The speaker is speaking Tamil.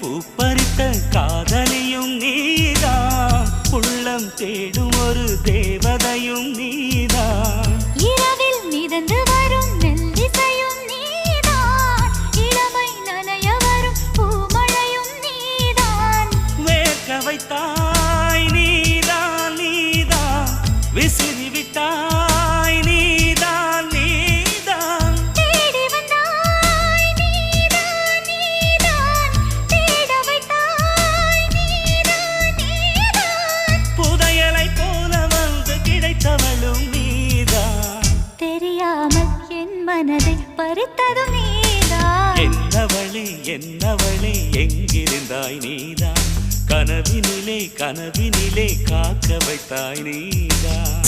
பூப்பறித்த காதலியும் நீதான், உள்ளம் தேடும் ஒரு தேவதையும் நீதான். இரவில் மிதந்து வரும் மெல்லிசையும் நீதான், இளமை நனைய வரும் பூமழையும் நீதான். வேர்க்க வைத்தாய் நீதான் நீதான், விசிறி விட்டாய் நீதான் நீதான். தேடி வந்தாய் நீதான் நீதான், தேட வைத்தாய் நீதான் நீதான். புதையலை போல வந்து கிடைத்தவளும் நீதான். தெரியாமல் என் மனதை பறித்ததும் நீதான். என்னவளே எங்கிருந்தாய் நீதான், கனவினிலே கனவினிலே காக்க வைத்தாய் நீதான்.